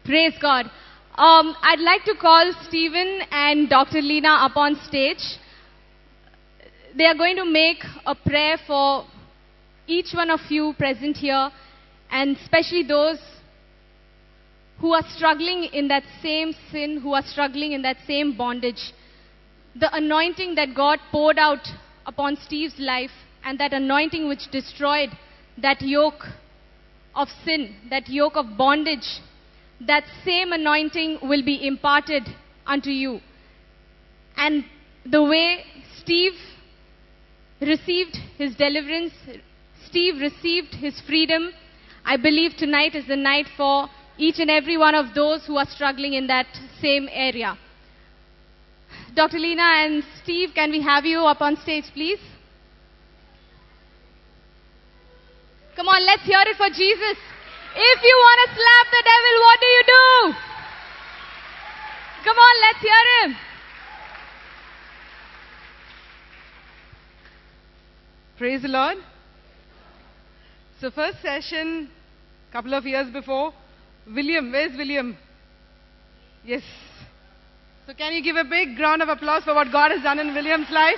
Praise God. I'd like to call Stephen and Dr. Lena up on stage. They are going to make a prayer for each one of you present here, and especially those who are struggling in that same sin, who are struggling in that same bondage. The anointing that God poured out upon Steve's life, and that anointing which destroyed that yoke of sin, that yoke of bondage, that same anointing will be imparted unto you. And the way Steve received his deliverance, Steve received his freedom, I believe tonight is the night for each and every one of those who are struggling in that same area. Dr. Lena and Steve, can we have you up on stage, please? Come on, let's hear it for Jesus. If you want to slap the devil, what do? Come on, let's hear him. Praise the Lord. So first session, couple of years before, William, where's William? Yes. So can you give a big round of applause for what God has done in William's life?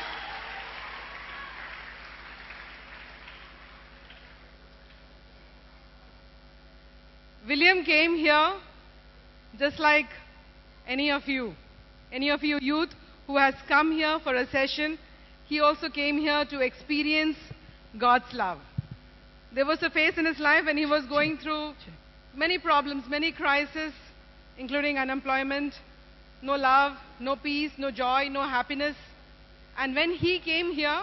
William came here just like any of you youth who has come here for a session. He also came here to experience God's love. There was a phase in his life when he was going through many problems, many crises, including unemployment, no love, no peace, no joy, no happiness. And when he came here,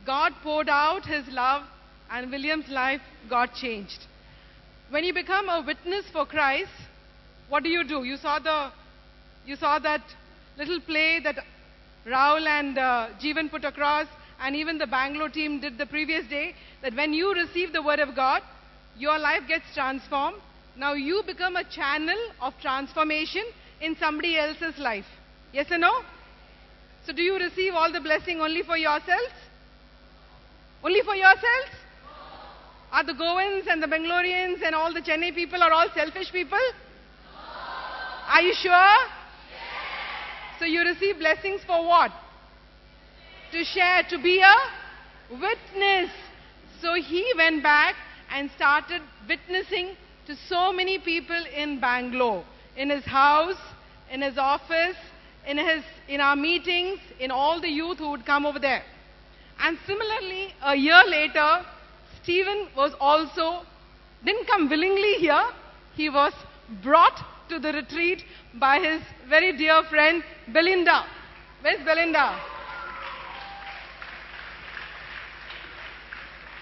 God poured out his love, and William's life got changed. When you become a witness for Christ, what do? You saw that little play that Raul and Jeevan put across, and even the Bangalore team did the previous day, that when you receive the word of God, your life gets transformed. Now you become a channel of transformation in somebody else's life. Yes or no? So do you receive all the blessing only for yourselves? Only for yourselves? Are the Goans and the Bangaloreans and all the Chennai people are all selfish people? Are you sure? Yes. So you receive blessings for what? To share, to be a witness. So he went back and started witnessing to so many people in Bangalore, in his house, in his office, in our meetings, in all the youth who would come over there. And similarly, a year later, Stephen didn't come willingly here. He was brought to the retreat by his very dear friend, Belinda. Where's Belinda?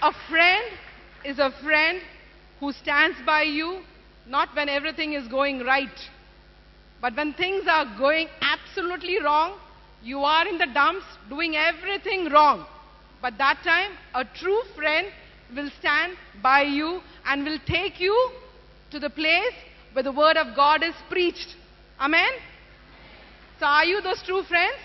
A friend is a friend who stands by you, not when everything is going right, but when things are going absolutely wrong, you are in the dumps, doing everything wrong. But that time, a true friend will stand by you and will take you to the place where the word of God is preached. Amen? So are you those true friends?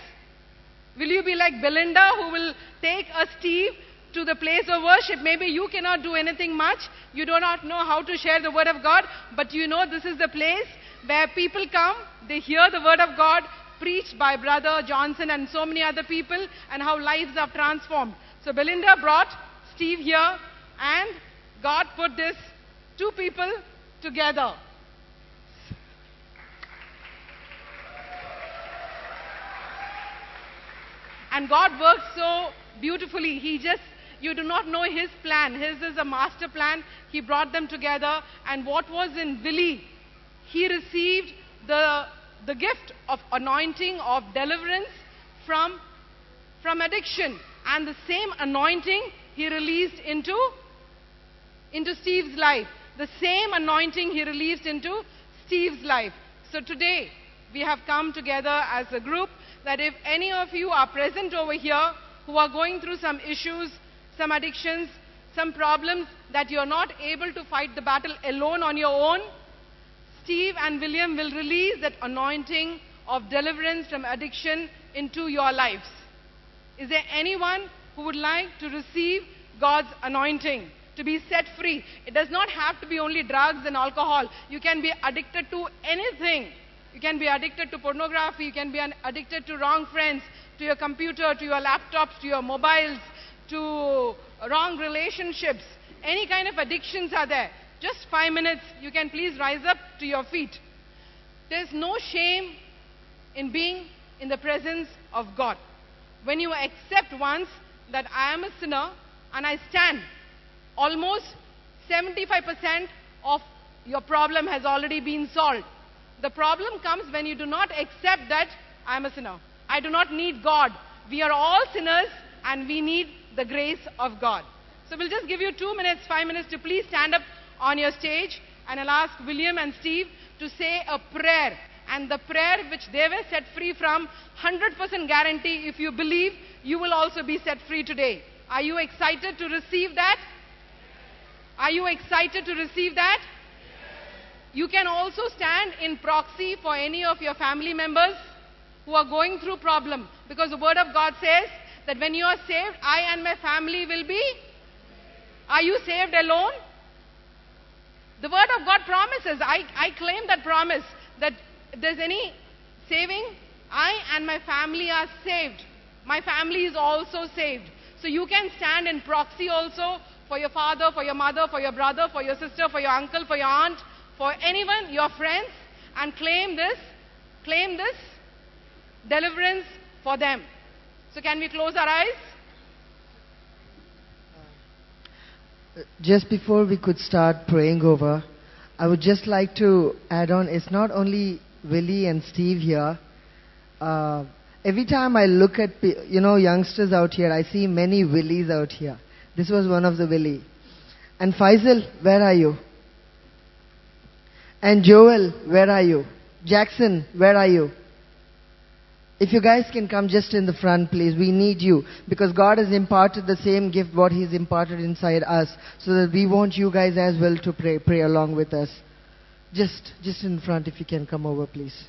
Will you be like Belinda, who will take a Steve to the place of worship? Maybe you cannot do anything much. You do not know how to share the word of God, but you know this is the place where people come, they hear the word of God preached by Brother Johnson and so many other people, and how lives are transformed. So Belinda brought Steve here, and God put these two people together. And God works so beautifully. You do not know his plan. His is a master plan. He brought them together. And what was in Willie, he received the gift of anointing, of deliverance from addiction. And the same anointing he released into Steve's life. The same anointing he released into Steve's life. So today, we have come together as a group, that if any of you are present over here who are going through some issues, some addictions, some problems, that you are not able to fight the battle alone on your own, Steve and William will release that anointing of deliverance from addiction into your lives. Is there anyone who would like to receive God's anointing? to be set free. It does not have to be only drugs and alcohol. You can be addicted to anything. You can be addicted to pornography. You can be addicted to wrong friends, to your computer, to your laptops, to your mobiles, to wrong relationships. Any kind of addictions are there. Just 5 minutes, you can please rise up to your feet. There's no shame in being in the presence of God. When you accept once that I am a sinner and I stand, almost 75% of your problem has already been solved. The problem comes when you do not accept that I am a sinner. I do not need God. We are all sinners and we need the grace of God. So we'll just give you 2 minutes, 5 minutes to please stand up on your stage, and I'll ask William and Steve to say a prayer. And the prayer which they were set free from, 100% guarantee, if you believe, you will also be set free today. Are you excited to receive that? Are you excited to receive that? You can also stand in proxy for any of your family members who are going through problem. Because the word of God says that when you are saved, I and my family will be. Are you saved alone? The word of God promises, I claim that promise, that if there's any saving, I and my family are saved. My family is also saved. So you can stand in proxy also for your father, for your mother, for your brother, for your sister, for your uncle, for your aunt, for anyone, your friends, and claim this deliverance for them. So can we close our eyes? Just before we could start praying over, I would just like to add on, it's not only Willie and Steve here. Every time I look at, youngsters out here, I see many Willies out here. This was one of the Willie. And Faisal, where are you? And Joel, where are you? Jackson, where are you? If you guys can come just in the front, please. We need you. Because God has imparted the same gift what He's imparted inside us. So that we want you guys as well to pray along with us. Just in front, if you can come over, please.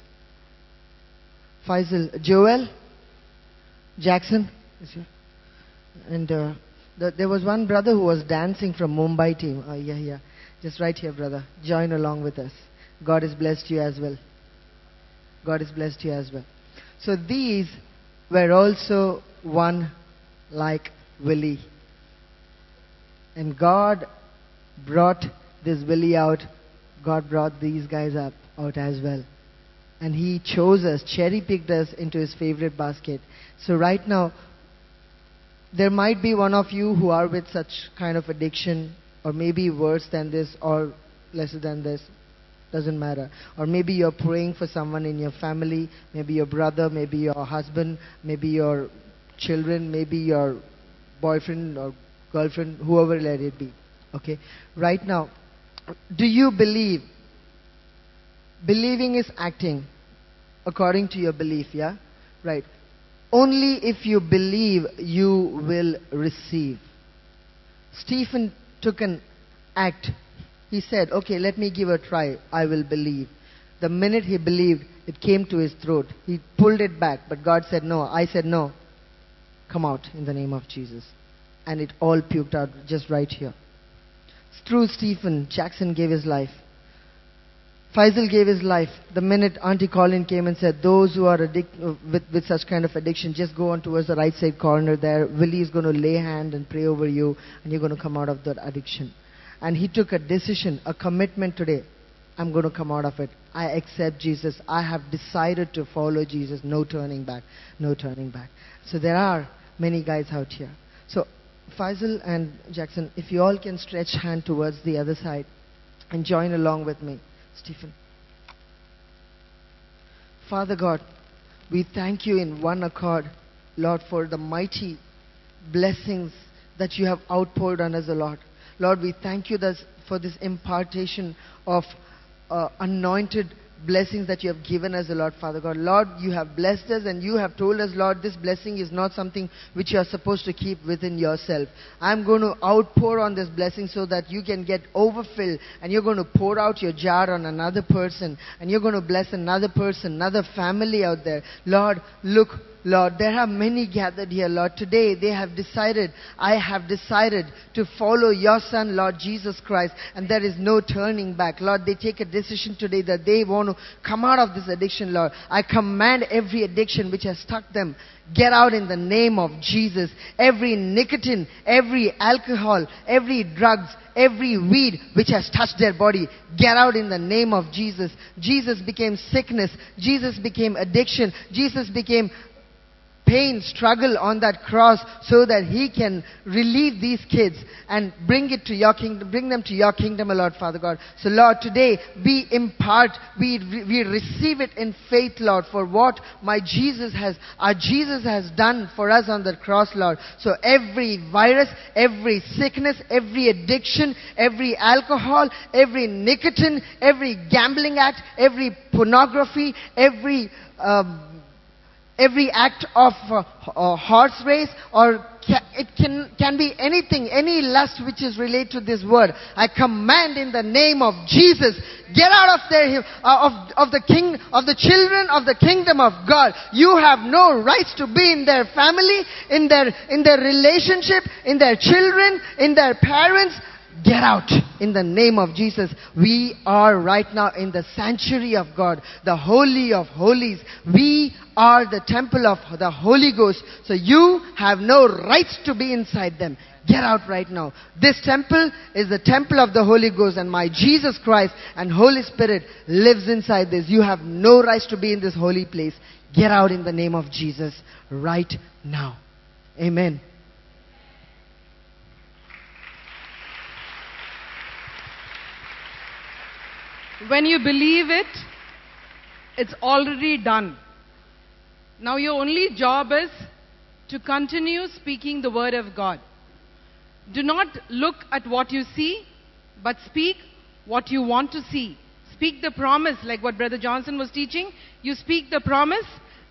Faisal, Joel, Jackson is here. And there was one brother who was dancing from Mumbai team. Yeah. Just right here, brother. Join along with us. God has blessed you as well. God has blessed you as well. So these were also one like Willie. And God brought this Willie out. God brought these guys out as well. And He chose us, cherry-picked us into His favorite basket. So right now, there might be one of you who are with such kind of addiction, or maybe worse than this, or lesser than this. Doesn't matter. Or maybe you're praying for someone in your family, maybe your brother, maybe your husband, maybe your children, maybe your boyfriend or girlfriend, whoever let it be. Okay? Right now, do you believe? Believing is acting according to your belief, yeah? Right. Only if you believe, you will receive. Stephen took an act. He said, okay, let me give a try. I will believe. The minute he believed, it came to his throat. He pulled it back, but God said no. I said no. Come out in the name of Jesus. And it all puked out just right here. Through Stephen, Jackson gave his life. Faisal gave his life. The minute Auntie Colin came and said, those who are with such kind of addiction, just go on towards the right side corner there. Willie is going to lay hand and pray over you, and you're going to come out of that addiction. And he took a decision, a commitment today. I'm going to come out of it. I accept Jesus. I have decided to follow Jesus. No turning back. No turning back. So there are many guys out here. So Faisal and Jackson, if you all can stretch hand towards the other side and join along with me. Stephen. Father God, we thank you in one accord, Lord, for the mighty blessings that you have outpoured on us, Lord. Lord, we thank you for this impartation of anointed blessings that you have given us, Lord, Father God. Lord, you have blessed us and you have told us, Lord, this blessing is not something which you are supposed to keep within yourself. I'm going to outpour on this blessing so that you can get overfilled, and you're going to pour out your jar on another person, and you're going to bless another person, another family out there. Lord, look Lord, there are many gathered here, Lord. Today they have decided, I have decided to follow your Son, Lord Jesus Christ, and there is no turning back. Lord, they take a decision today that they want to come out of this addiction, Lord. I command every addiction which has stuck them, get out in the name of Jesus. Every nicotine, every alcohol, every drugs, every weed which has touched their body, get out in the name of Jesus. Jesus became sickness. Jesus became addiction. Jesus became pain, struggle on that cross so that He can relieve these kids and bring it to your kingdom, bring them to your kingdom, O Lord, Father God. So Lord, today we impart, we receive it in faith, Lord, for what our Jesus has done for us on the cross, Lord. So every virus, every sickness, every addiction, every alcohol, every nicotine, every gambling act, every pornography, every act of horse race, or it can be anything, any lust which is related to this word. I command in the name of Jesus, get out of the children of the kingdom of God. You have no rights to be in their family, in their relationship, in their children, in their parents. Get out in the name of Jesus. We are right now in the sanctuary of God, the Holy of Holies. We are the temple of the Holy Ghost. So you have no rights to be inside them. Get out right now. This temple is the temple of the Holy Ghost, and my Jesus Christ and Holy Spirit lives inside this. You have no rights to be in this holy place. Get out in the name of Jesus right now. Amen. When you believe it, it's already done. Now your only job is to continue speaking the word of God. Do not look at what you see, but speak what you want to see. Speak the promise, like what Brother Johnson was teaching. You speak the promise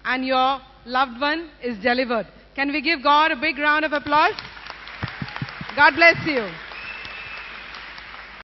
and your loved one is delivered. Can we give God a big round of applause? God bless you.